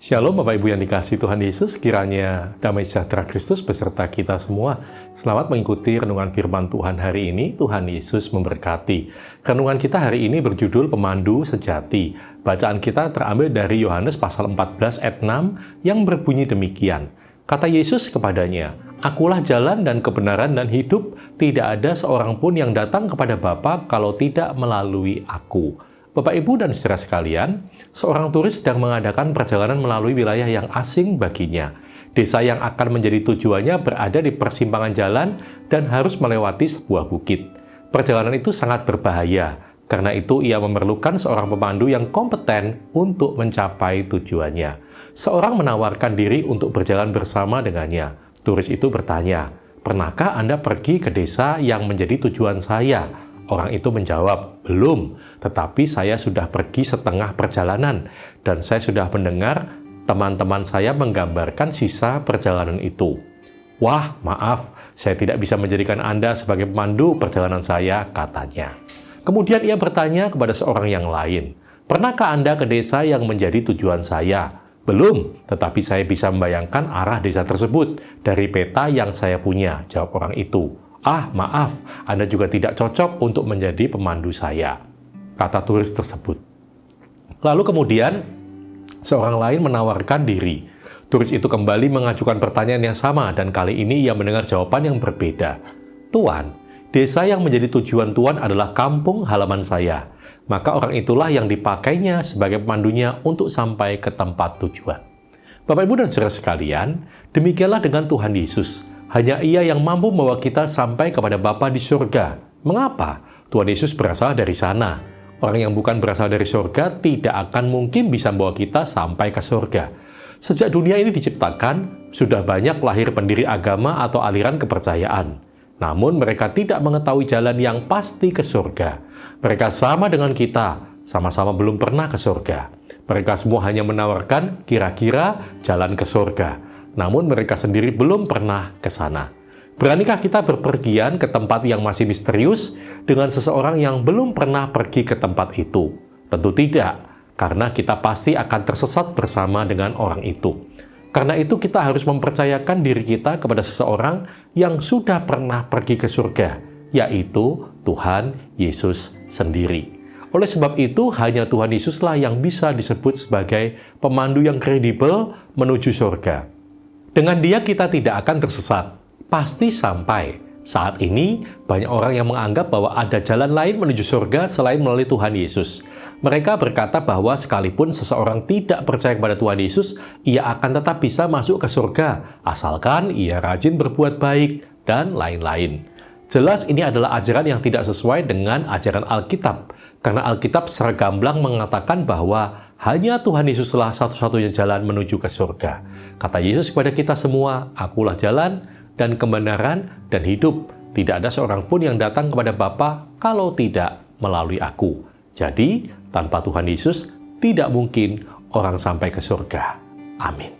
Shalom Bapak Ibu yang dikasihi Tuhan Yesus, kiranya damai sejahtera Kristus beserta kita semua. Selamat mengikuti renungan firman Tuhan hari ini. Tuhan Yesus memberkati. Renungan kita hari ini berjudul Pemandu Sejati. Bacaan kita terambil dari Yohanes pasal 14 ayat 6 yang berbunyi demikian. Kata Yesus kepadanya, "Akulah jalan dan kebenaran dan hidup, tidak ada seorang pun yang datang kepada Bapa kalau tidak melalui Aku." Bapak, Ibu, dan saudara sekalian, seorang turis sedang mengadakan perjalanan melalui wilayah yang asing baginya. Desa yang akan menjadi tujuannya berada di persimpangan jalan dan harus melewati sebuah bukit. Perjalanan itu sangat berbahaya, karena itu ia memerlukan seorang pemandu yang kompeten untuk mencapai tujuannya. Seorang menawarkan diri untuk berjalan bersama dengannya. Turis itu bertanya, "Pernahkah Anda pergi ke desa yang menjadi tujuan saya?" Orang itu menjawab, "Belum, tetapi saya sudah pergi setengah perjalanan, dan saya sudah mendengar teman-teman saya menggambarkan sisa perjalanan itu." "Wah, maaf, saya tidak bisa menjadikan Anda sebagai pemandu perjalanan saya," katanya. Kemudian ia bertanya kepada seorang yang lain, "Pernahkah Anda ke desa yang menjadi tujuan saya?" "Belum, tetapi saya bisa membayangkan arah desa tersebut dari peta yang saya punya," jawab orang itu. "Ah, maaf, Anda juga tidak cocok untuk menjadi pemandu saya," kata turis tersebut. Lalu kemudian, seorang lain menawarkan diri. Turis itu kembali mengajukan pertanyaan yang sama, dan kali ini ia mendengar jawaban yang berbeda. "Tuan, desa yang menjadi tujuan Tuan adalah kampung halaman saya." Maka orang itulah yang dipakainya sebagai pemandunya untuk sampai ke tempat tujuan. Bapak, Ibu, dan saudara sekalian, demikianlah dengan Tuhan Yesus. Hanya Ia yang mampu membawa kita sampai kepada Bapa di surga. Mengapa? Tuhan Yesus berasal dari sana. Orang yang bukan berasal dari surga tidak akan mungkin bisa membawa kita sampai ke surga. Sejak dunia ini diciptakan, sudah banyak lahir pendiri agama atau aliran kepercayaan. Namun mereka tidak mengetahui jalan yang pasti ke surga. Mereka sama dengan kita, sama-sama belum pernah ke surga. Mereka semua hanya menawarkan kira-kira jalan ke surga. Namun mereka sendiri belum pernah ke sana. Beranikah kita berpergian ke tempat yang masih misterius dengan seseorang yang belum pernah pergi ke tempat itu? Tentu tidak, karena kita pasti akan tersesat bersama dengan orang itu. Karena itu kita harus mempercayakan diri kita kepada seseorang yang sudah pernah pergi ke surga, yaitu Tuhan Yesus sendiri. Oleh sebab itu, hanya Tuhan Yesuslah yang bisa disebut sebagai pemandu yang kredibel menuju surga. Dengan Dia kita tidak akan tersesat, pasti sampai. Saat ini, banyak orang yang menganggap bahwa ada jalan lain menuju surga selain melalui Tuhan Yesus. Mereka berkata bahwa sekalipun seseorang tidak percaya kepada Tuhan Yesus, ia akan tetap bisa masuk ke surga, asalkan ia rajin berbuat baik, dan lain-lain. Jelas ini adalah ajaran yang tidak sesuai dengan ajaran Alkitab, karena Alkitab secara gamblang mengatakan bahwa hanya Tuhan Yesuslah satu-satunya jalan menuju ke surga. Kata Yesus kepada kita semua, "Akulah jalan dan kebenaran dan hidup. Tidak ada seorang pun yang datang kepada Bapa kalau tidak melalui Aku." Jadi, tanpa Tuhan Yesus, tidak mungkin orang sampai ke surga. Amin.